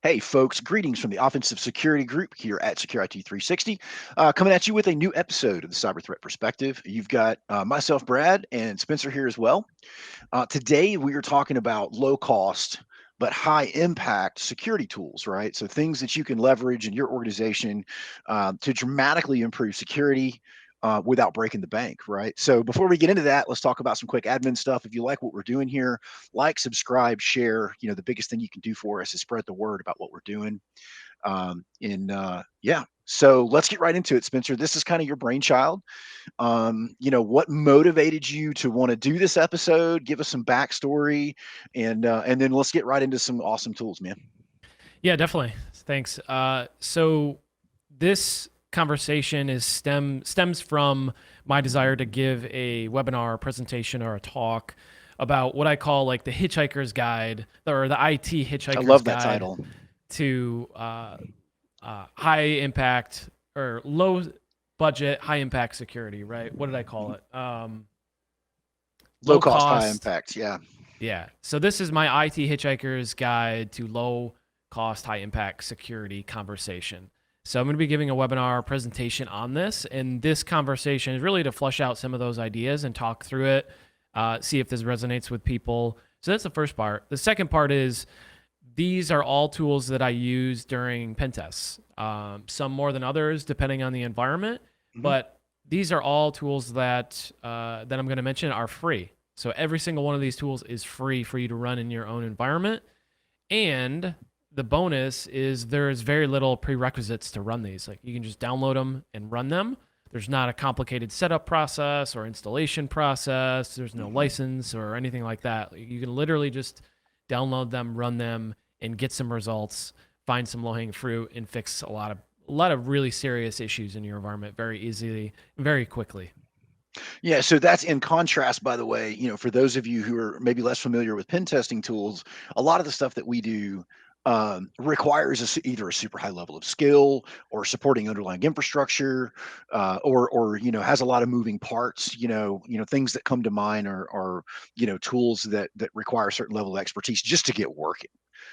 Hey, folks, greetings from the Offensive Security Group here at Security 360. Coming at you with a new episode of the Cyber Threat Perspective. You've got myself, Brad, and Spencer here as well. Today, we are talking about low cost but high impact security tools, right? So, things that you can leverage in your organization to dramatically improve security. Without breaking the bank, right? So before we get into that, let's talk about some quick admin stuff. If you like what we're doing here, like, subscribe, share. The biggest thing you can do for us is spread the word about what we're doing. Yeah, so let's get right into it, Spencer. This is kind of your brainchild. What motivated you to want to do this episode? Give us some backstory, and then let's get right into some awesome tools, man. Yeah, definitely. Thanks. So this conversation stems from my desire to give a webinar, presentation, or a talk about what I call like the hitchhiker's guide or the IT I hitchhiker's love that guide title. to high impact or low budget, high impact security, right? What did I call it? Low Low cost, high cost. impact. Yeah. Yeah. So this is my IT hitchhiker's guide to low cost, high impact security conversation. So I'm going to be giving a webinar presentation on this, and this conversation is really to flush out some of those ideas and talk through it, see if this resonates with people. So that's the first part. The second part is these are all tools that I use during pen tests. Some more than others, depending on the environment, Mhm. but these are all tools that I'm going to mention are free. So every single one of these tools is free for you to run in your own environment. And the bonus is there's very little prerequisites to run these. Like you can just download them and run them. There's not a complicated setup process or installation process. There's no Mhm. license or anything like that. You can literally just download them, run them, and get some results, find some low-hanging fruit, and fix a lot of really serious issues in your environment very easily, very quickly. Yeah, so that's in contrast, by the way, for those of you who are maybe less familiar with pen testing tools, a lot of the stuff that we do requires either a super high level of skill or supporting underlying infrastructure, or has a lot of moving parts. Things that come to mind are tools that require a certain level of expertise just to get working.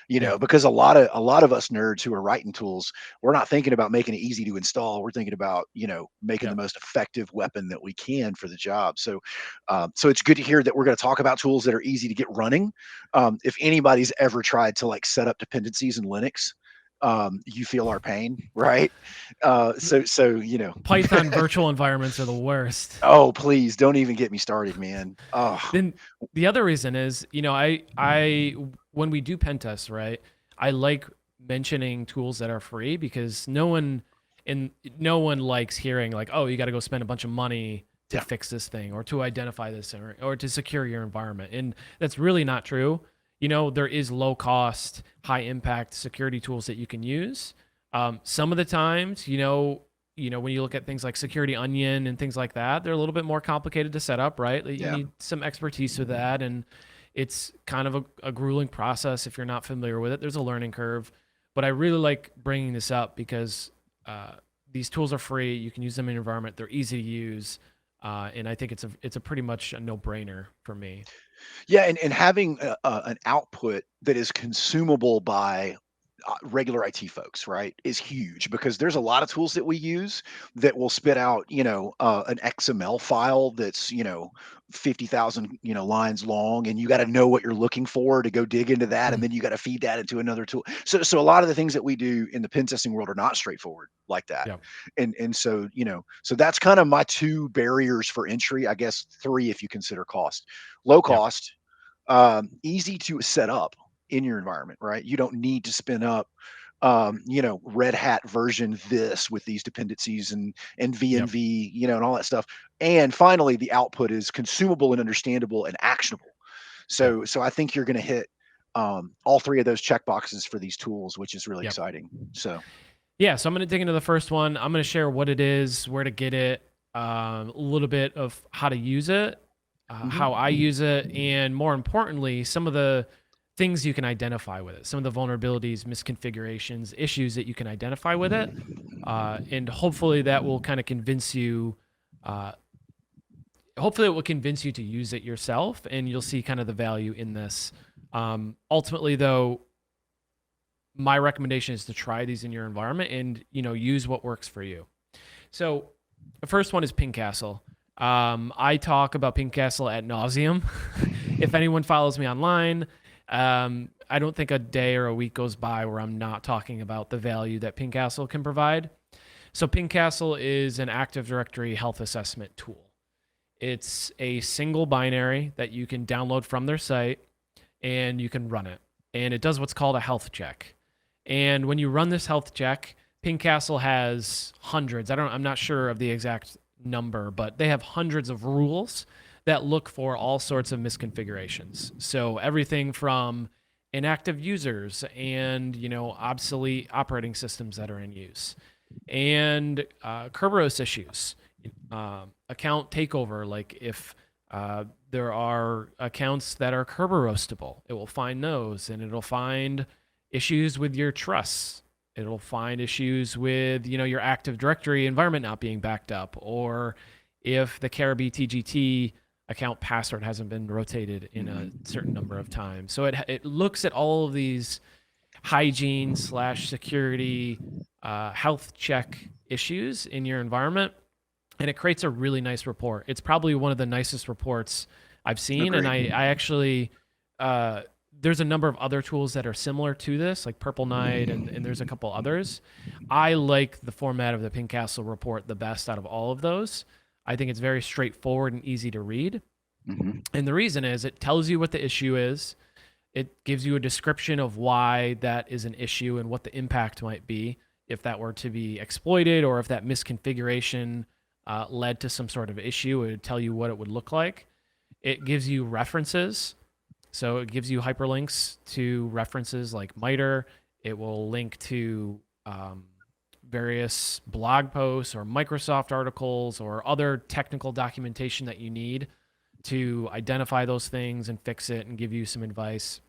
Yeah. Because a lot of us nerds who are writing tools, we're not thinking about making it easy to install. We're thinking about making the Yep. most effective weapon that we can for the job. So it's good to hear that we're going to talk about tools that are easy to get running. If anybody's ever tried to like set up dependencies in Linux, you feel our pain, right? So. Python virtual environments are the worst. Oh, please don't even get me started, man. Oh, Then the other reason is, I when we do pen tests, right? I like mentioning tools that are free because and no one likes hearing like, oh, you got to go spend a bunch of money to yeah. fix this thing or to identify this or to secure your environment. And that's really not true. There is low cost, high impact security tools that you can use. Some of the times, when you look at things like Security Onion and things like that, they're a little bit more complicated to set up, right? Like, you Yeah. need some expertise with that, and it's kind of a grueling process if you're not familiar with it. There's a learning curve, but I really like bringing this up because these tools are free. You can use them in your environment. They're easy to use, and I think it's a pretty much a no brainer for me. Yeah, and having an output that is consumable by regular IT folks, right, is huge because there's a lot of tools that we use that will spit out, an XML file that's, 50,000, lines long, and you got to know what you're looking for to go dig into that, and Mhm. then you got to feed that into another tool. So a lot of the things that we do in the pen testing world are not straightforward like that. Yeah. And so that's kind of my two barriers for entry, I guess three if you consider cost. Low Yeah. cost, easy to set up in your environment, right? You don't need to spin up, Red Hat version this with these dependencies and Yep. VNV, and all that stuff. And finally, the output is consumable and understandable and actionable. Yep. So I think you're going to hit all three of those check boxes for these tools, which is really Yep. exciting. So Yeah, so I'm going to dig into the first one. I'm going to share what it is, where to get it, a little bit of how to use it, mhm. how I use it, and more importantly, some of the things you can identify with it, some of the vulnerabilities, misconfigurations, issues that you can identify with it. And hopefully that will kind of convince you, uh, hopefully it will convince you to use it yourself and you'll see kind of the value in this. Ultimately, though, my recommendation is to try these in your environment and use what works for you. So the first one is Ping Castle. I talk about Ping Castle ad nauseum. If anyone follows me online, I don't think a day or a week goes by where I'm not talking about the value that Ping Castle can provide. So Ping Castle is an Active Directory health assessment tool. It's a single binary that you can download from their site and you can run it. And it does what's called a health check. And when you run this health check, Ping Castle has hundreds. I'm not sure of the exact number, but they have hundreds of rules that look for all sorts of misconfigurations. So everything from inactive users and obsolete operating systems that are in use, and Kerberos issues, account takeover. Like if there are accounts that are Kerberostable, it will find those, and it'll find issues with your trusts. It'll find issues with your Active Directory environment not being backed up, or if the Caribou TGT account password hasn't been rotated in a certain number of times. So it looks at all of these hygiene / security health check issues in your environment, and it creates a really nice report. It's probably one of the nicest reports I've seen. Agreed. And I actually there's a number of other tools that are similar to this, like Purple Knight, and there's a couple others. I like the format of the Ping Castle report the best out of all of those. I think it's very straightforward and easy to read. Mm-hmm. And the reason is it tells you what the issue is. It gives you a description of why that is an issue and what the impact might be if that were to be exploited, or if that misconfiguration led to some sort of issue. It would tell you what it would look like. It gives you references. So it gives you hyperlinks to references like MITRE. It will link to various blog posts or Microsoft articles or other technical documentation that you need to identify those things and fix it and give you some advice.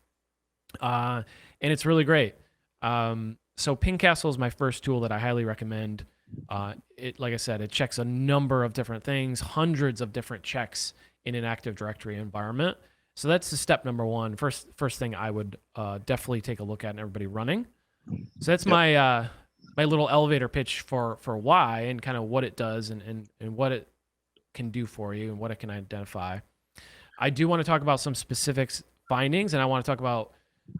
And it's really great. So Ping Castle is my first tool that I highly recommend. Like I said, it checks a number of different things, hundreds of different checks in an Active Directory environment. So that's the step number one. First thing I would definitely take a look at, and everybody running. So that's my little elevator pitch for why and kind of what it does and what it can do for you and what it can identify. I do want to talk about some specific findings, and I want to talk about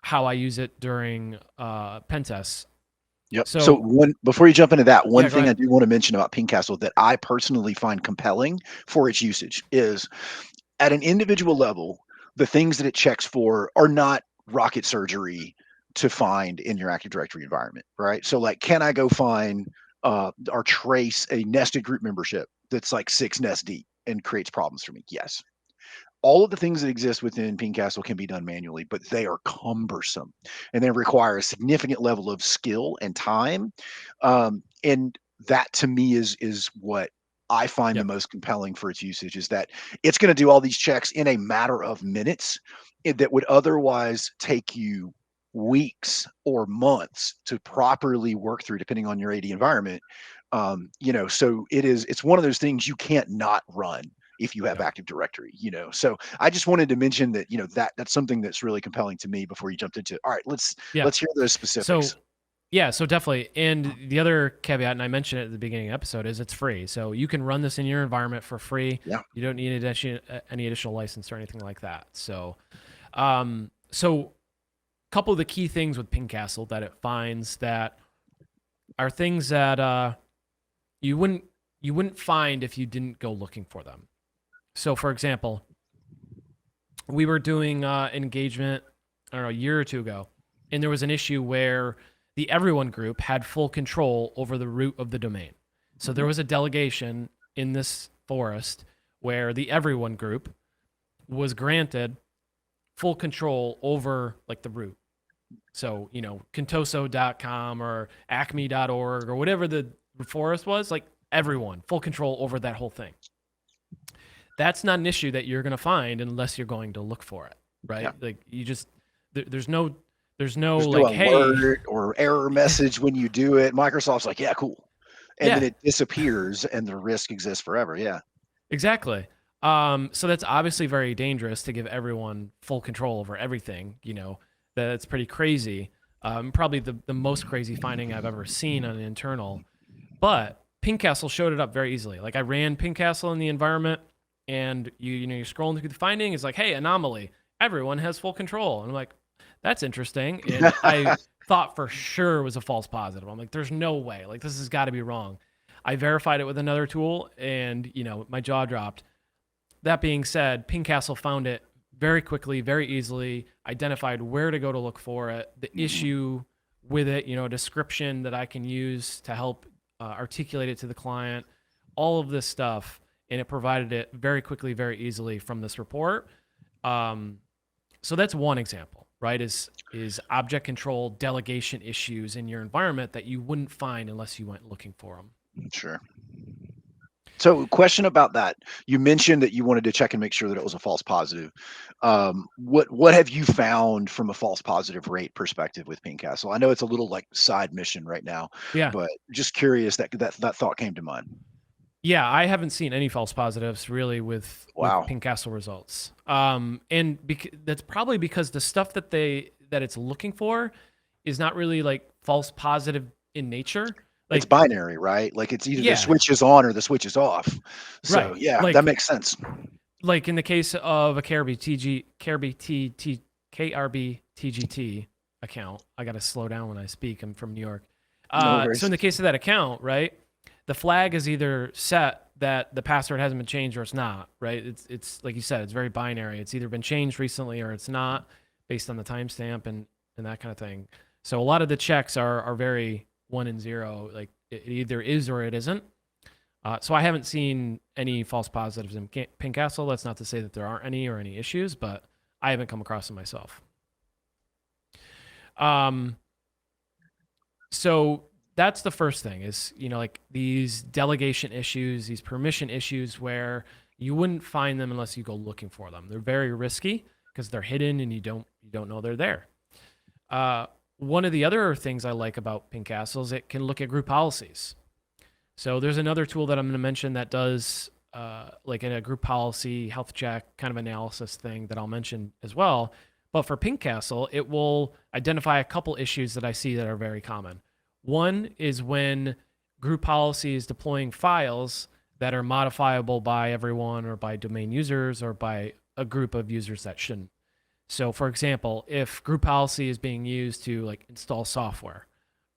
how I use it during pen tests. Yep. So before you jump into that, one thing I ahead. do want to mention about Ping Castle that I personally find compelling for its usage is at an individual level, the things that it checks for are not rocket surgery to find in your Active Directory environment, right? So like, can I go find or trace a nested group membership that's like 6 nests deep and creates problems for me? Yes. All of the things that exist within Ping Castle can be done manually, but they are cumbersome and they require a significant level of skill and time. And that to me is what I find the most compelling for its usage, is that it's going to do all these checks in a matter of minutes that would otherwise take you weeks or months to properly work through, depending on your AD environment. So it's one of those things you can't not run if you have Active Directory, So I just wanted to mention that, that's something that's really compelling to me before you jumped into, all right, let's hear those specifics. So definitely. And the other caveat, and I mentioned it at the beginning of the episode, is it's free. So you can run this in your environment for free. Yeah. You don't need any additional license or anything like that. So, a couple of the key things with Ping Castle that it finds that are things that you wouldn't find if you didn't go looking for them. So, for example, we were doing engagement, I don't know, a year or two ago, and there was an issue where the everyone group had full control over the root of the domain. So there was a delegation in this forest where the everyone group was granted full control over like the root. So, contoso.com or acme.org or whatever the forest was, like everyone, full control over that whole thing. That's not an issue that you're going to find unless you're going to look for it, right? Yeah. Like you just, there's no like, hey, alert or error message when you do it. Microsoft's like, yeah, cool. And then it disappears and the risk exists forever. Yeah. Exactly. So that's obviously very dangerous to give everyone full control over everything, that's pretty crazy. Probably the most crazy finding I've ever seen on an internal. But Pingcastle showed it up very easily. Like I ran Pingcastle in the environment, and you're scrolling through the finding. It's like, hey, anomaly. Everyone has full control. And I'm like, that's interesting. And I thought for sure it was a false positive. I'm like, there's no way. Like this has got to be wrong. I verified it with another tool, and my jaw dropped. That being said, Pingcastle found it very quickly, very easily, identified where to go to look for it, the issue with it, a description that I can use to help articulate it to the client, all of this stuff, and it provided it very quickly, very easily from this report. So that's one example, right? Is object control delegation issues in your environment that you wouldn't find unless you went looking for them. Sure. So, question about that. You mentioned that you wanted to check and make sure that it was a false positive. What have you found from a false positive rate perspective with Pingcastle? I know it's a little like side mission right now, Yeah. but just curious that thought came to mind. Yeah, I haven't seen any false positives really with Wow. Pingcastle results. And that's probably because the stuff that it's looking for is not really like false positive in nature. Like, It's binary, right? Like it's either Yeah. the switch is on or the switch is off. So Right. yeah, Like- that makes sense. like in the case of a KRB TGT account, I got to slow down when I speak. I'm from New York. No worries. So in the case of that account, right, the flag is either set that the password hasn't been changed or it's not, right? It's like you said, it's very binary. It's either been changed recently or it's not, based on the timestamp and that kind of thing. So a lot of the checks are very 1 and 0, like it either is or it isn't. So I haven't seen any false positives in Pingcastle. That's not to say that there aren't any or any issues, but I haven't come across them myself. So that's the first thing is, like these delegation issues, these permission issues where you wouldn't find them unless you go looking for them. They're very risky because they're hidden and you don't know they're there. One of the other things I like about Pingcastle is it can look at group policies. So there's another tool that I'm going to mention that does like in a group policy health check kind of analysis thing that I'll mention as well. But for Pingcastle, it will identify a couple issues that I see that are very common. One is when group policy is deploying files that are modifiable by everyone or by domain users or by a group of users that shouldn't. So for example, if group policy is being used to like install software,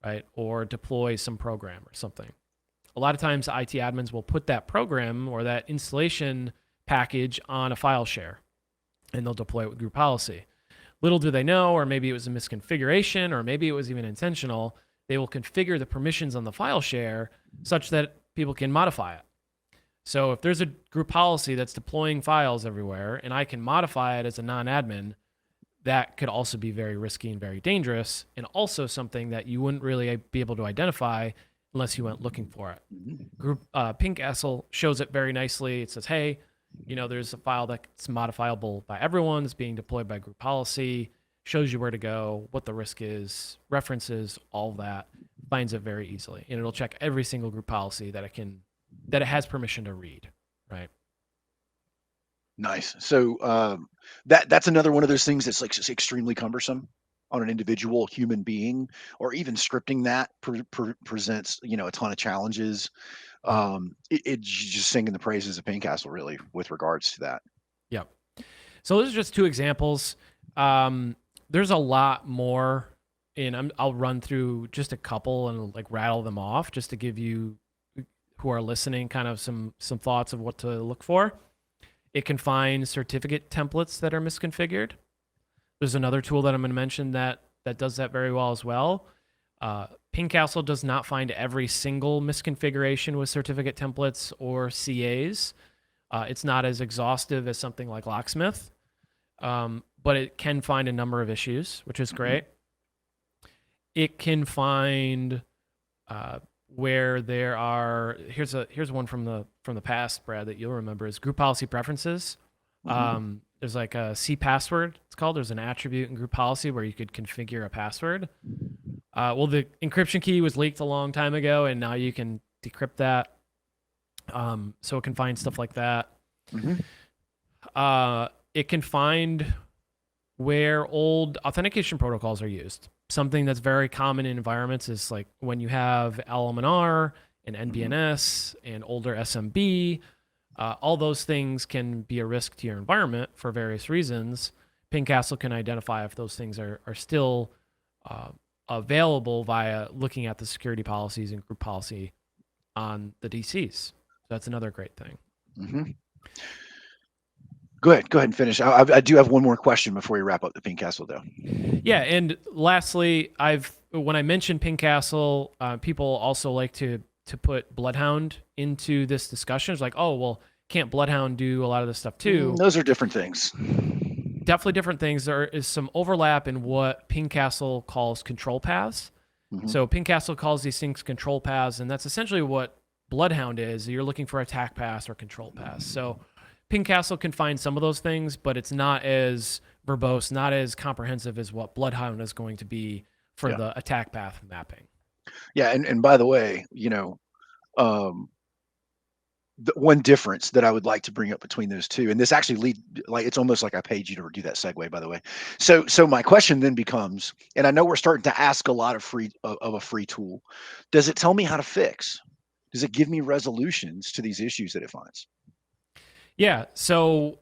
right, or deploy some program or something, a lot of times IT admins will put that program or that installation package on a file share and they'll deploy it with group policy. Little do they know, or maybe it was a misconfiguration, or maybe it was even intentional, they will configure the permissions on the file share such that people can modify it. So if there's a group policy that's deploying files everywhere and I can modify it as a non-admin, that could also be very risky and very dangerous, and also something that you wouldn't really be able to identify unless you went looking for it. Pingcastle shows it very nicely. It says, hey, there's a file that's modifiable by everyone, it's being deployed by group policy, shows you where to go, what the risk is, references, all that, finds it very easily. And it'll check every single group policy that it has permission to read, right? Nice. So that's another one of those things that's like just extremely cumbersome on an individual human being, or even scripting that presents a ton of challenges. It's just singing the praises of Pingcastle really with regards to that. Yep. So those are just two examples. There's a lot more, and I'll run through just a couple and like rattle them off just to give you who are listening kind of some thoughts of what to look for. It can find certificate templates that are misconfigured. There's another tool that I'm going to mention that does that very well as well. Pingcastle does not find every single misconfiguration with certificate templates or CAs. It's not as exhaustive as something like Locksmith, but it can find a number of issues, which is great. It can find where there are here's one from the past, Brad, that you'll remember is group policy preferences. There's like a C password, it's called. There's an attribute in group policy where you could configure a password. Well, the encryption key was leaked a long time ago, and now you can decrypt that. So it can find stuff like that. It can find where old authentication protocols are used. something that's very common in environments is like when you have LM&R and NBNS and older SMB, all those things can be a risk to your environment for various reasons. Pingcastle can identify if those things are still uh, available via looking at the security policies and group policy on the DCs. So that's another great thing. Mm-hmm. Go ahead and finish. I do have one more question before we wrap up the Pingcastle, though. Yeah, and lastly, when I mentioned Pingcastle, people also like to put Bloodhound into this discussion. It's like, oh well, can't Bloodhound do a lot of this stuff too? Those are different things. Definitely different things. There is some overlap in what Pingcastle calls control paths. Mm-hmm. So Pingcastle calls these things control paths, and that's essentially what Bloodhound is. You're looking for attack paths or control paths. So Pingcastle can find some of those things, but it's not as verbose, not as comprehensive as what Bloodhound is going to be for the attack path mapping. Yeah, and by the way, the one difference that I would like to bring up between those two, and this actually it's almost like I paid you to do that segue, by the way. So my question then becomes, and I know we're starting to ask a lot of a free tool. Does it tell me how to fix? Does it give me resolutions to these issues that it finds? Yeah. So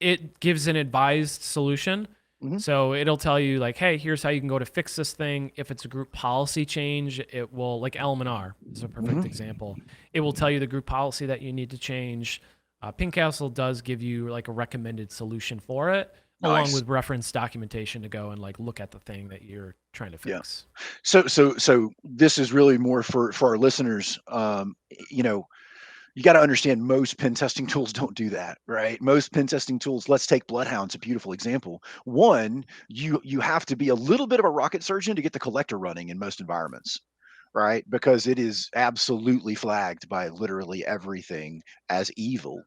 it gives an advised solution. Mm-hmm. So it'll tell you like, hey, here's how you can go to fix this thing. If it's a group policy change, it will, like LM&R is a perfect example. It will tell you the group policy that you need to change. Pingcastle does give you like a recommended solution for it, along with reference documentation to go and like look at the thing that you're trying to fix. Yeah. So this is really more for our listeners. You got to understand most pen testing tools don't do that, right? Most pen testing tools, let's take Bloodhound's a beautiful example. One, you have to be a little bit of a rocket surgeon to get the collector running in most environments, right? Because it is absolutely flagged by literally everything as evil.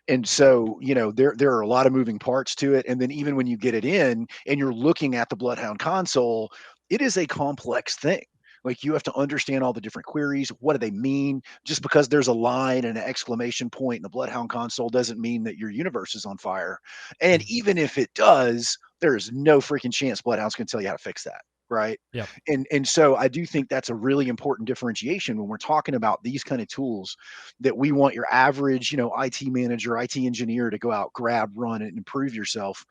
And so, there are a lot of moving parts to it. And then even when you get it in and you're looking at the Bloodhound console, it is a complex thing. Like you have to understand all the different queries. What do they mean? Just because there's a line and an exclamation point in the Bloodhound console doesn't mean that your universe is on fire. And even if it does, there is no freaking chance Bloodhound's going to tell you how to fix that. Right. Yep. And so I do think that's a really important differentiation when we're talking about these kind of tools that we want your average, IT manager, IT engineer to go out, grab, run, and improve yourself.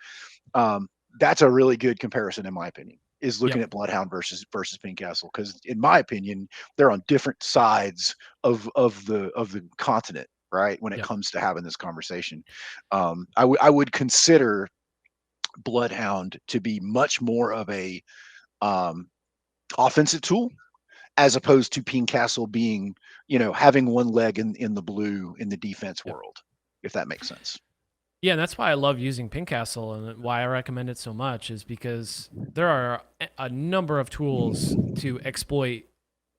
That's a really good comparison, in my opinion, is looking at Bloodhound versus Pingcastle, because in my opinion, they're on different sides of the continent, right? When it comes to having this conversation, I would consider Bloodhound to be much more of a offensive tool, as opposed to Pingcastle being, having one leg in the blue in the defense world, if that makes sense. Yeah, and that's why I love using Pingcastle, and why I recommend it so much is because there are a number of tools to exploit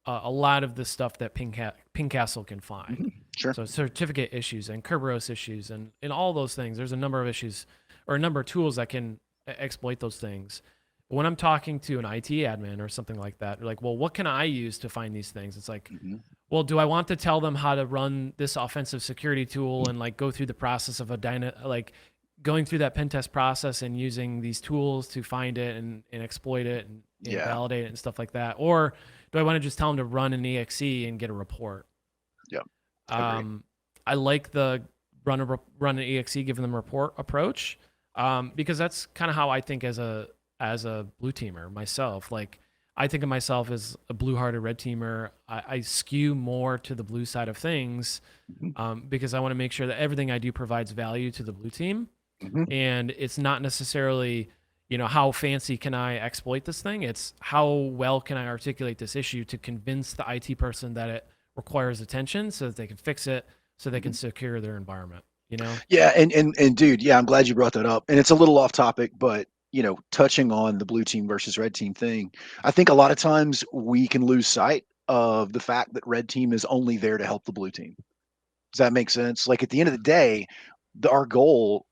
a lot of the stuff that Pingcastle can find. Sure. So certificate issues and Kerberos issues and all those things. There's a number of issues or a number of tools that can exploit those things. When I'm talking to an IT admin or something like that, they're like, well, what can I use to find these things? It's like, well, do I want to tell them how to run this offensive security tool and like go through the process of like going through that pen test process and using these tools to find it and exploit it and validate it and stuff like that? Or do I want to just tell them to run an EXE and get a report? Yeah. I like the run an EXE, giving them a report approach, because that's kind of how I think as a blue teamer myself. Like I think of myself as a blue-hearted red teamer. I skew more to the blue side of things, because I want to make sure that everything I do provides value to the blue team. And it's not necessarily, how fancy can I exploit this thing? It's how well can I articulate this issue to convince the IT person that it requires attention so that they can fix it, so they can secure their environment, Yeah. And dude, yeah, I'm glad you brought that up. And it's a little off topic, but touching on the blue team versus red team thing, I think a lot of times we can lose sight of the fact that red team is only there to help the blue team. Does that make sense? Like at the end of the day, our goal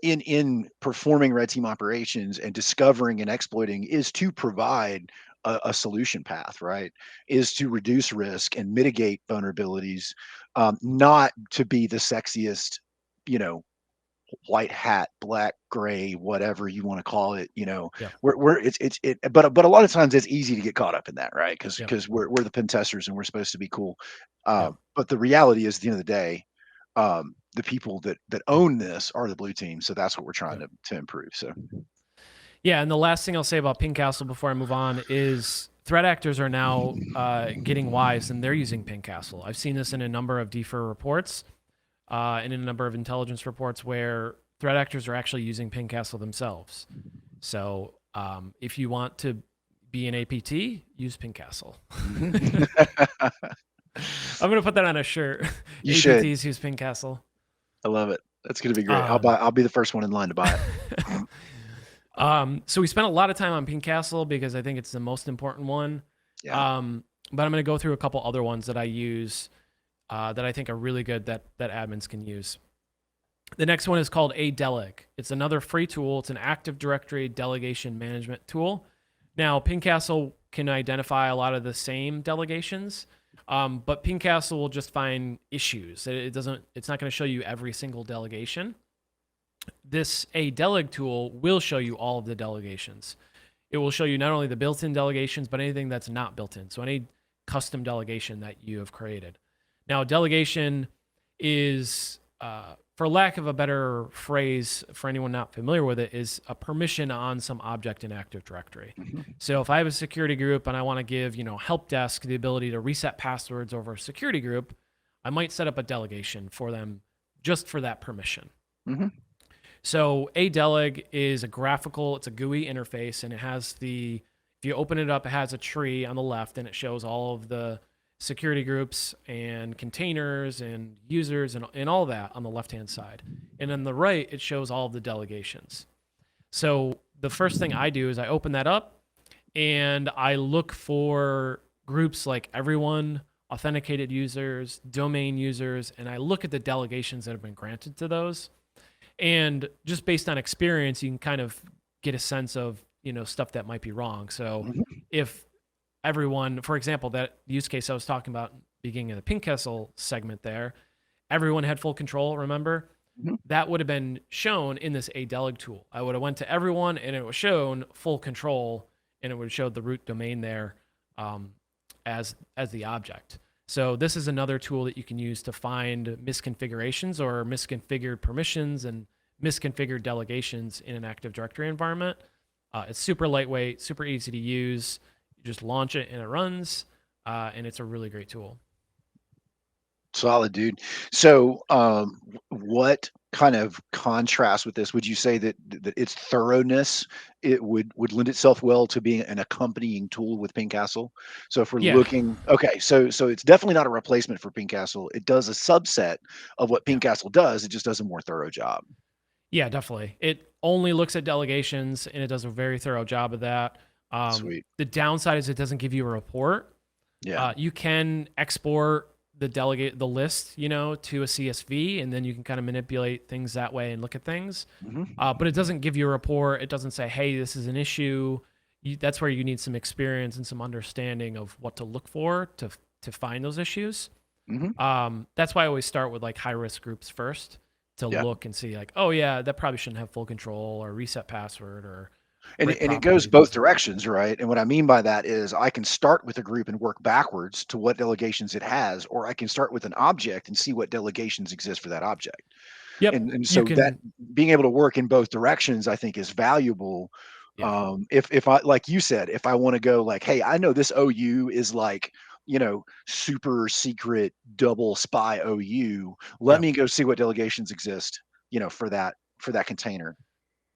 in performing red team operations and discovering and exploiting is to provide a solution path, right? Is to reduce risk and mitigate vulnerabilities, not to be the sexiest, white hat, black, gray, whatever you want to call it. Yep. But a lot of times it's easy to get caught up in that, right? Because Yep. we're the pen testers and we're supposed to be cool. Yep. But the reality is, at the end of the day, the people that own this are the blue team. So that's what we're trying Yep. to improve. So Yeah, and the last thing I'll say about Pincastle before I move on is threat actors are now getting wise and they're using Pincastle. I've seen this in a number of DFIR reports and in a number of intelligence reports where threat actors are actually using Pincastle themselves. So if you want to be an APT, use Pincastle. I'm gonna put that on a shirt. You APTs should. use Pincastle. I love it. That's going to be great. I'll be the first one in line to buy it. So we spent a lot of time on Pincastle because I think it's the most important one. Yeah. But I'm going to go through a couple other ones that I use that I think are really good that admins can use. The next one is called Adeleg. It's another free tool. It's an Active Directory delegation management tool. Now, Pincastle can identify a lot of the same delegations, but Pincastle will just find issues. It's not going to show you every single delegation. This Adeleg tool will show you all of the delegations. It will show you not only the built-in delegations, but anything that's not built in. So any custom delegation that you have created. Now, delegation is, for lack of a better phrase for anyone not familiar with it, is a permission on some object in Active Directory. So if I have a security group and I want to give, help desk the ability to reset passwords over a security group, I might set up a delegation for them just for that permission. So Adeleg is a graphical, it's a GUI interface, and it has if you open it up, it has a tree on the left, and it shows all of the security groups and containers and users and all that on the left-hand side. And on the right, it shows all of the delegations. So the first thing I do is I open that up, and I look for groups like everyone, authenticated users, domain users, and I look at the delegations that have been granted to those. And just based on experience, you can kind of get a sense of, stuff that might be wrong. So if everyone, for example, that use case I was talking about beginning of the Pincastle segment there, everyone had full control, remember? That would have been shown in this Adeleg tool. I would have went to everyone and it was shown full control and it would have showed the root domain there as the object. So this is another tool that you can use to find misconfigurations or misconfigured permissions and misconfigured delegations in an Active Directory environment. It's super lightweight, super easy to use. You just launch it and it runs, and it's a really great tool. Solid, dude. So what kind of contrast with this would you say that its thoroughness it would lend itself well to being an accompanying tool with Pincastle? So if we're looking, okay, so it's definitely not a replacement for Pincastle. It does a subset of what Pincastle does. It just does a more thorough job. Yeah, definitely. It only looks at delegations and it does a very thorough job of that. Sweet. The downside is it doesn't give you a report. Yeah. You can export the list, to a CSV, and then you can kind of manipulate things that way and look at things. But it doesn't give you a report. It doesn't say, hey, this is an issue. That's where you need some experience and some understanding of what to look for to find those issues. That's why I always start with like high risk groups first to look and see like, oh yeah, that probably shouldn't have full control or reset password or. And it goes both directions, right? And what I mean by that is I can start with a group and work backwards to what delegations it has, or I can start with an object and see what delegations exist for that object. Yep. And so that being able to work in both directions, I think is valuable. Yeah. If I, like you said, if I want to go like, hey, I know this OU is like, super secret double spy OU. Let me go see what delegations exist, for that container.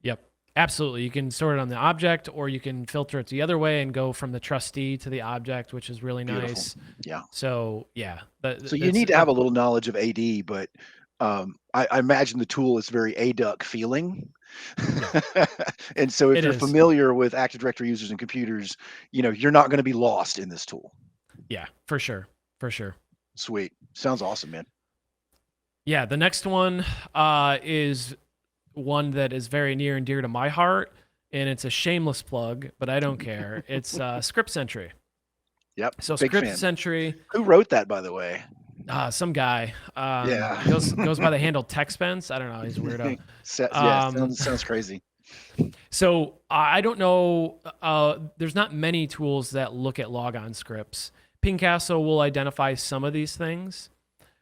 Yep. Absolutely. You can store it on the object or you can filter it the other way and go from the trustee to the object, which is really nice. Yeah. So, yeah. So you need to have a little knowledge of AD, but I imagine the tool is very ADUC feeling. Yeah. And so if you're familiar with Active Directory users and computers, you're not going to be lost in this tool. Yeah, for sure. For sure. Sweet. Sounds awesome, man. Yeah. The next one is one that is very near and dear to my heart, and it's a shameless plug, but I don't care. It's ScriptSentry. Yep. So ScriptSentry. Who wrote that, by the way? Some guy. Yeah. He goes by the handle TechSpence. I don't know. He's a weirdo. Yeah, Um, sounds crazy. so I don't know. There's not many tools that look at logon scripts. Pingcastle will identify some of these things.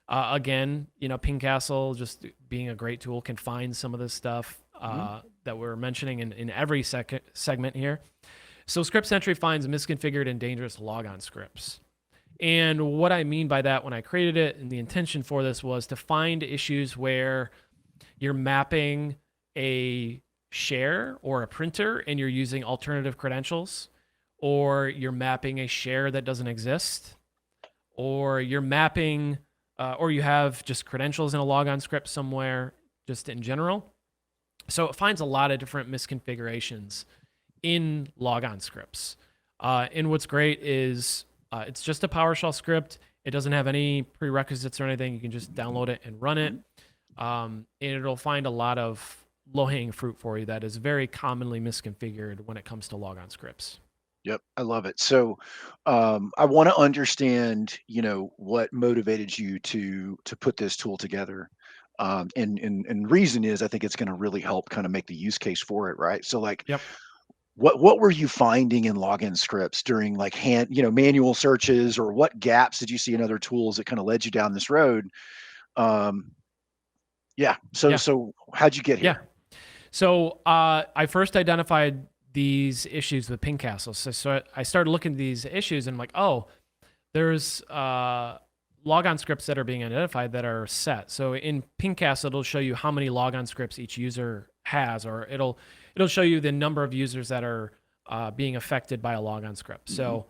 Again, Pingcastle, just being a great tool, can find some of this stuff Mhm. that we're mentioning in every segment here. So ScriptSentry finds misconfigured and dangerous logon scripts. And what I mean by that when I created it, and the intention for this was to find issues where you're mapping a share or a printer and you're using alternative credentials, or you're mapping a share that doesn't exist, or you're mapping, or you have just credentials in a logon script somewhere, just in general. So it finds a lot of different misconfigurations in logon scripts. And what's great is it's just a PowerShell script. It doesn't have any prerequisites or anything. You can just download it and run it. And it'll find a lot of low-hanging fruit for you that is very commonly misconfigured when it comes to logon scripts. Yep, I love it. So, I want to understand, what motivated you to put this tool together. And reason is I think it's going to really help kind of make the use case for it, right? So, like, Yep. what were you finding in login scripts during like manual searches, or what gaps did you see in other tools that kind of led you down this road? Um, yeah. So Yeah. so how'd you get Yeah. here? So I first identified these issues with Pingcastle. So I started looking at these issues and I'm like, oh, there's logon scripts that are being identified that are set. So in Pingcastle, it'll show you how many logon scripts each user has, or it'll show you the number of users that are being affected by a logon script. Mhm. So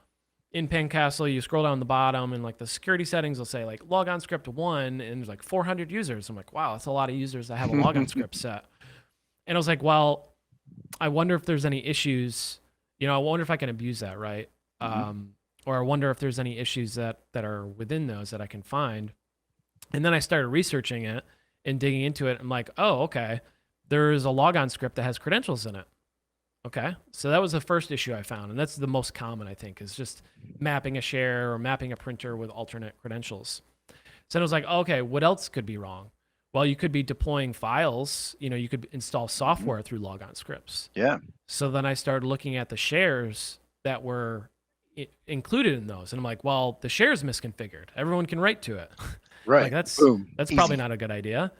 in Pingcastle, you scroll down the bottom and like the security settings will say like logon script 1 and there's like 400 users. I'm like, wow, that's a lot of users that have a logon script set. And I was like, well, I wonder if there's any issues. I wonder if I can abuse that, right? Mhm. Or I wonder if there's any issues that are within those that I can find. And then I started researching it and digging into it. I'm like, oh, okay. There's a logon script that has credentials in it. Okay. So that was the first issue I found. And that's the most common, I think, is just mapping a share or mapping a printer with alternate credentials. So then I was like, okay, what else could be wrong? Well, you could be deploying files. You could install Mhm. software through logon scripts. Yeah. So then I started looking at the shares that were included in those, and I'm like, well, the share's misconfigured. Everyone can write to it. Like Right. that's Boom. that's probably Easy. not a good idea.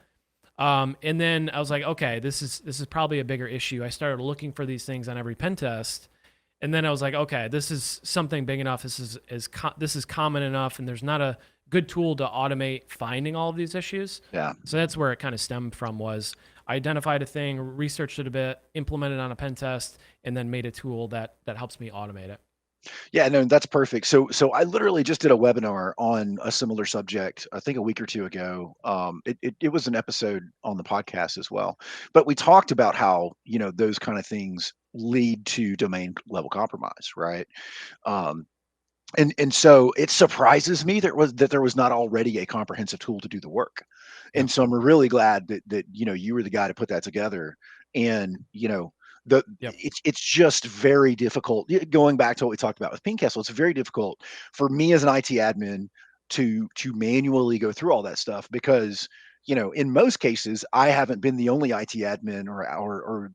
And then I was like, okay, this is probably a bigger issue. I started looking for these things on every pen test, and then I was like, okay, this is something big enough. This is common enough, and there's not a good tool to automate finding all of these issues. Yeah. So that's where it kind of stemmed from. Was I identified a thing, researched it a bit, implemented on a pen test, and then made a tool that helps me automate it. Yeah, no, that's perfect. So I literally just did a webinar on a similar subject, I think a week or two ago. It was an episode on the podcast as well. But we talked about how, those kind of things lead to domain level compromise, right? Um, and so it surprises me that there was not already a comprehensive tool to do the work. Yep. And so I'm really glad that you were the guy to put that together. And the Yep. it's just very difficult. Going back to what we talked about with Pingcastle, it's very difficult for me as an IT admin to manually go through all that stuff, because in most cases I haven't been the only IT admin or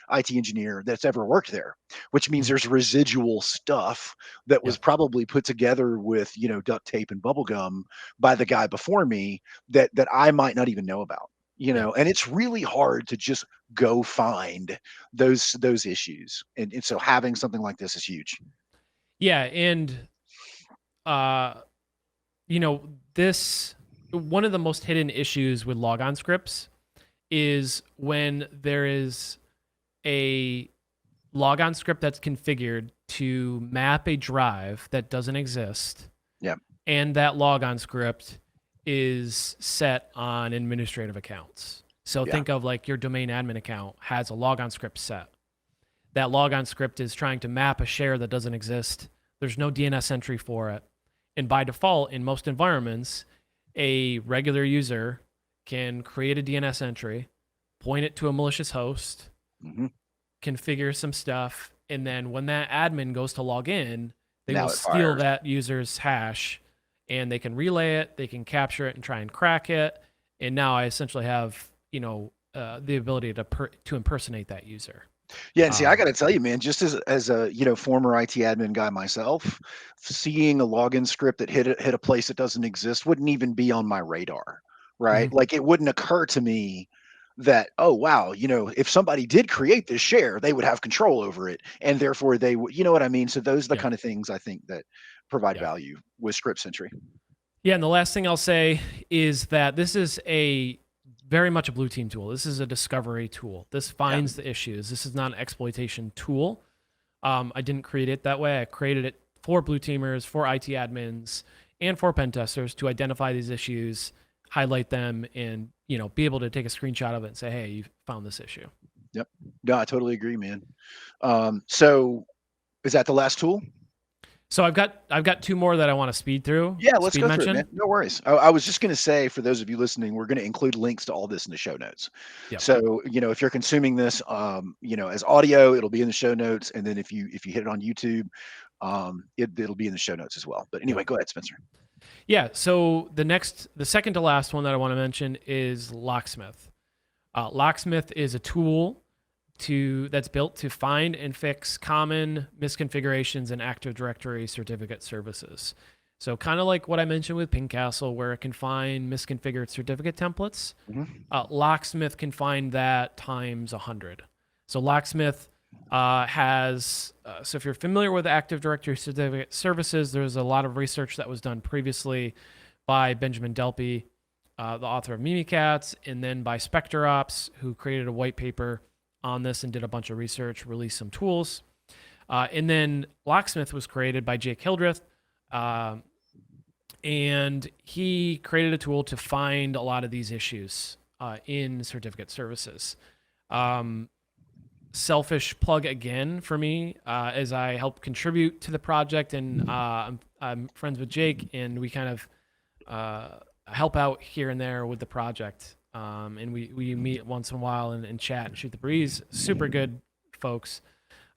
IT engineer that's ever worked there, which means Mhm. there's residual stuff that was Yep. probably put together with duct tape and bubble gum by the guy before me that I might not even know about. Yeah. And it's really hard to just go find those issues, and so having something like this is huge. Yeah. And uh, you know, this one of the most hidden issues with logon scripts is when there is a logon script that's configured to map a drive that doesn't exist, Yeah. and that logon script is set on administrative accounts. So Yeah. think of like your domain admin account has a logon script set. That logon script is trying to map a share that doesn't exist. There's no DNS entry for it. And by default, in most environments, a regular user can create a DNS entry, point it to a malicious host, Hmm. configure some stuff, and then when that admin goes to log in, they will Now it steal fires. that user's hash and they can relay it, they can capture it and try and crack it. And now I essentially have, the ability to impersonate that user. Yeah, and see, I got Um, to tell you, man, just as a former IT admin guy myself, seeing a login script that hit a place that doesn't exist wouldn't even be on my radar, right? mhm, Like it wouldn't occur to me that, oh wow, if somebody did create this share, they would have control over it, and therefore they would, you know what I mean? So those are the yeah, kind of things I think that provide yeah. value with ScriptSentry. Yeah, and the last thing I'll say is that this is a very much a blue team tool. This is a discovery tool. This Yeah. finds the issues. This is not an exploitation tool. I didn't create it that way. I created it for blue teamers, for IT admins, and for pen testers to identify these issues, highlight them, and be able to take a screenshot of it and say, "Hey, you found this issue." Yep. No, I totally agree, man. So is that the last tool? So I've got two more that I want to Yeah, let's speed go through it, man. mention. No worries. I was just going to say, for those of you listening, we're going to include links to all this in the show notes. Yep. So, if you're consuming this, as audio, it'll be in the show notes. And then if you hit it on YouTube, it'll be in the show notes as well. But Yep. anyway, go ahead, Spencer. Yeah. So the second to last one that I want to mention is Locksmith. Locksmith is a tool that's built to find and fix common misconfigurations in Active Directory certificate services. So kind of like what I mentioned with Pingcastle, where it can find misconfigured certificate templates, Mhm. Locksmith can find that times 100. So Locksmith has, so if you're familiar with Active Directory certificate services, there's a lot of research that was done previously by Benjamin Delpy, the author of Mimikatz, and then by SpecterOps, who created a white paper on this and did a bunch of research, released some tools. And then Locksmith was created by Jake Hildreth, and he created a tool to find a lot of these issues in certificate services. Selfish plug again for me, as I help contribute to the project, and I'm friends with Jake, and we kind of help out here and there with the project. And we meet once in a while and chat and shoot the breeze. Super good folks.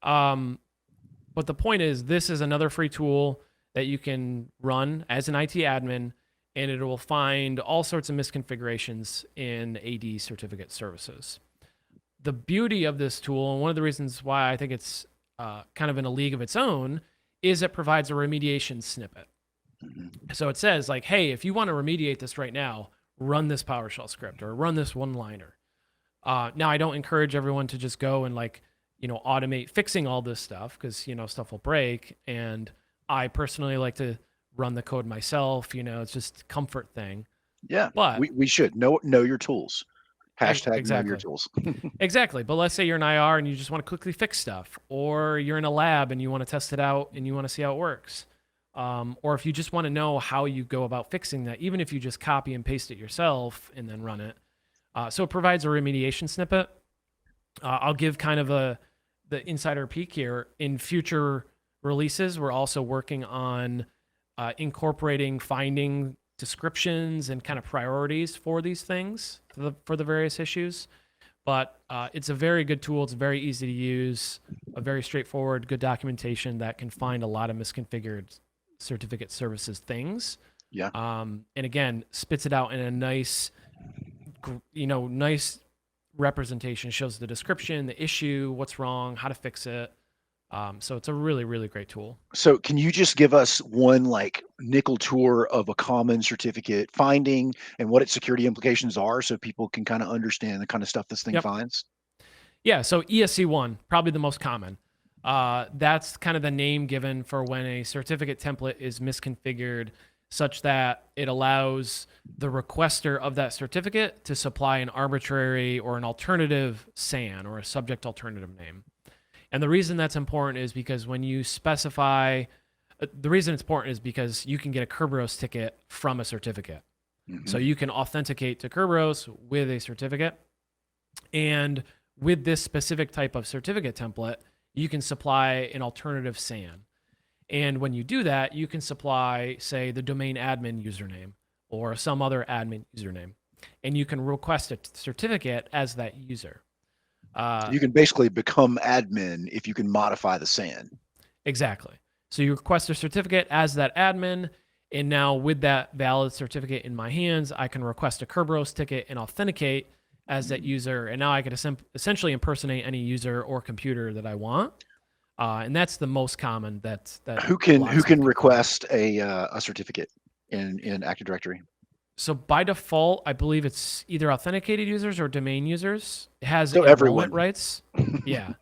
But the point is, this is another free tool that you can run as an IT admin, and it will find all sorts of misconfigurations in AD certificate services. The beauty of this tool, and one of the reasons why I think it's kind of in a league of its own, is it provides a remediation snippet. So it says, like, hey, if you want to remediate this right now, run this PowerShell script or run this one-liner. Now, I don't encourage everyone to just go and automate fixing all this stuff, because stuff will break. And I personally like to run the code myself. It's just a comfort thing. Yeah, But we should know your tools. Hashtag know your exactly. tools. Exactly. But let's say you're an IR and you just want to quickly fix stuff, or you're in a lab and you want to test it out and you want to see how it works. Or if you just want to know how you go about fixing that, even if you just copy and paste it yourself and then run it. So it provides a remediation snippet. I'll give kind of the insider peek here. In future releases, we're also working on incorporating finding descriptions and kind of priorities for these things for the various issues. But it's a very good tool. It's very easy to use, a very straightforward, good documentation that can find a lot of misconfigured certificate services things. Yeah. And again, spits it out in a nice representation, shows the description, the issue, what's wrong, how to fix it. So it's a really, really great tool. So can you just give us one nickel tour of a common certificate finding and what its security implications are, so people can kind of understand the kind of stuff this thing Yep. finds? Yeah. So ESC1, probably the most common. That's kind of the name given for when a certificate template is misconfigured such that it allows the requester of that certificate to supply an arbitrary or an alternative SAN, or a subject alternative name. And the reason that's important is because when you specify, the reason it's important is because you can get a Kerberos ticket from a certificate. Mm-hmm. So you can authenticate to Kerberos with a certificate. And with this specific type of certificate template, you can supply an alternative SAN. And when you do that, you can supply, say, the domain admin username or some other admin username. And you can request a certificate as that user. You can basically become admin if you can modify the SAN. Exactly. So you request a certificate as that admin, And now with that valid certificate in my hands, I can request a Kerberos ticket and authenticate as that user. And now I could essentially impersonate any user or computer that I want. And that's the most common that Who can Locksmith can find. request a certificate in Active Directory? So by default, I believe it's either authenticated users or domain users. It has So enrollment everyone. rights. Yeah.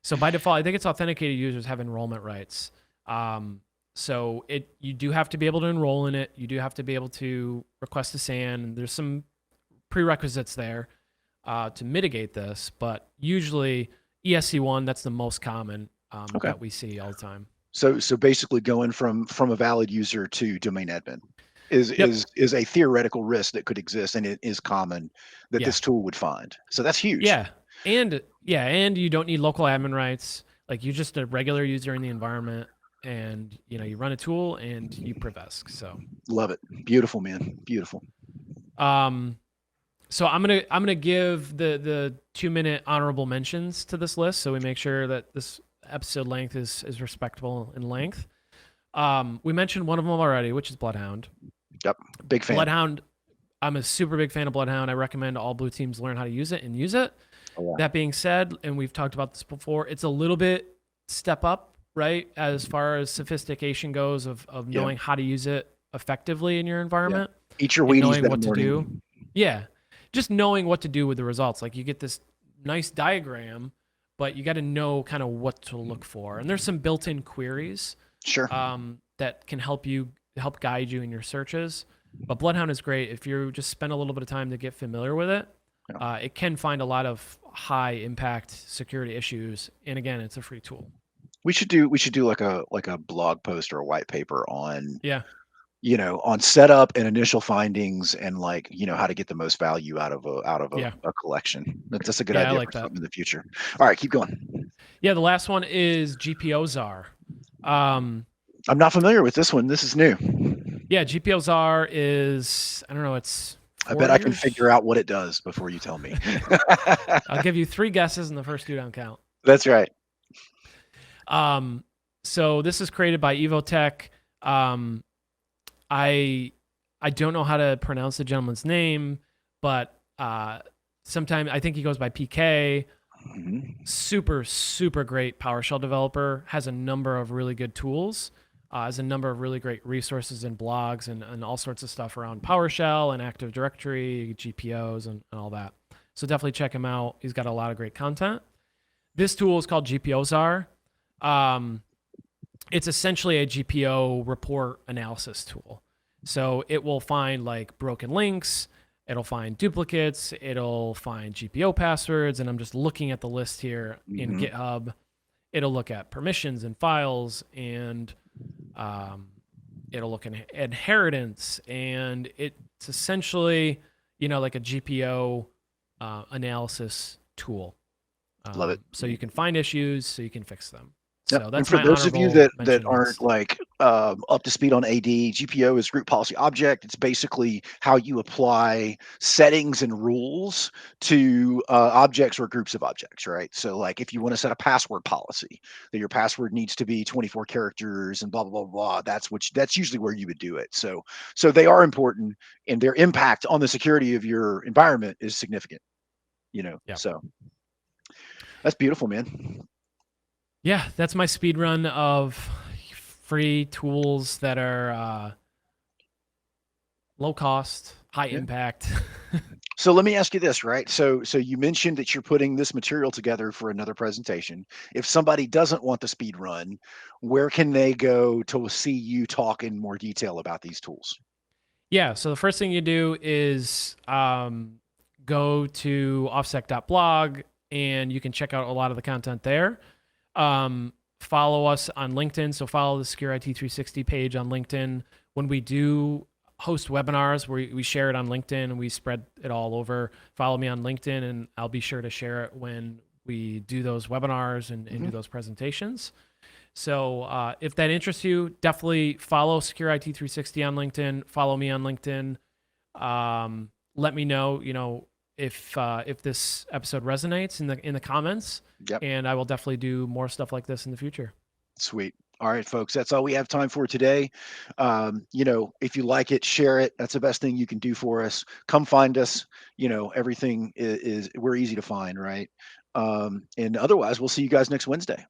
So by default, I think it's authenticated users have enrollment rights. So you do have to be able to enroll in it. You do have to be able to request a SAN. There's some prerequisites there to mitigate this, but usually ESC1, that's the most common that we see all the time. So basically going from a valid user to domain admin is a theoretical risk that could exist, and it is common that this tool would find. So that's huge. Yeah. And you don't need local admin rights. Like you're just a regular user in the environment, and you run a tool and you prevesk. So love it. Beautiful, man. Beautiful. So I'm gonna give the 2-minute honorable mentions to this list, so we make sure that this episode length is respectable in length. We mentioned one of them already, which is Bloodhound. Yep, big fan. Bloodhound, I'm a super big fan of Bloodhound. I recommend all blue teams learn how to use it and use it. Oh, yeah. That being said, and we've talked about this before, it's a little bit step up, right, as far as sophistication goes of knowing how to use it effectively in your environment. Eat your Wheaties, knowing what to do. Yeah. Just knowing what to do with the results. Like you get this nice diagram, but you got to know kind of what to look for. And there's some built-in queries that can help guide you in your searches. But Bloodhound is great. If you just spend a little bit of time to get familiar with it, it can find a lot of high impact security issues. And again, it's a free tool. We should do like a blog post or a white paper on on setup and initial findings, and how to get the most value out of a collection. That's a good idea for something in the future. All right, keep going. Yeah, the last one is GPO-Czar. I'm not familiar with this one. This is new. Yeah, GPO-Czar is, I don't know, it's 4 I bet years? I can figure out what it does before you tell me. I'll give you 3 guesses and the first 2 don't count. That's right. So this is created by Evotech. I don't know how to pronounce the gentleman's name, but sometimes I think he goes by PK. Mm-hmm. Super, super great PowerShell developer, has a number of really good tools, has a number of really great resources and blogs and all sorts of stuff around PowerShell and Active Directory, GPOs and all that. So definitely check him out. He's got a lot of great content. This tool is called GPO-Czar. It's essentially a GPO report analysis tool. So it will find like broken links, it'll find duplicates, it'll find GPO passwords, and I'm just looking at the list here in GitHub. It'll look at permissions and files, and it'll look at inheritance, and it's essentially, like a GPO analysis tool. Love it. So you can find issues, so you can fix them. So and for those of you that aren't up to speed on AD, GPO is group policy object. It's basically how you apply settings and rules to objects or groups of objects, right? So like if you want to set a password policy, that your password needs to be 24 characters and blah, blah, blah, blah, that's usually where you would do it. So they are important, and their impact on the security of your environment is significant, so that's beautiful, man. Yeah, that's my speed run of free tools that are low cost, high impact. So let me ask you this, right? So you mentioned that you're putting this material together for another presentation. If somebody doesn't want the speed run, where can they go to see you talk in more detail about these tools? Yeah, so the first thing you do is go to offsec.blog, and you can check out a lot of the content there. Follow us on LinkedIn. So follow the Secure IT 360 page on LinkedIn. When we do host webinars, we share it on LinkedIn and we spread it all over. Follow me on LinkedIn, and I'll be sure to share it when we do those webinars and do those presentations. So if that interests you, definitely follow Secure IT 360 on LinkedIn. Follow me on LinkedIn. Let me know, if this episode resonates in the comments. Yep. And I will definitely do more stuff like this in the future. Sweet. All right, folks, that's all we have time for today. If you like it, share it. That's the best thing you can do for us. Come find us. Everything is we're easy to find, right? And otherwise, we'll see you guys next Wednesday.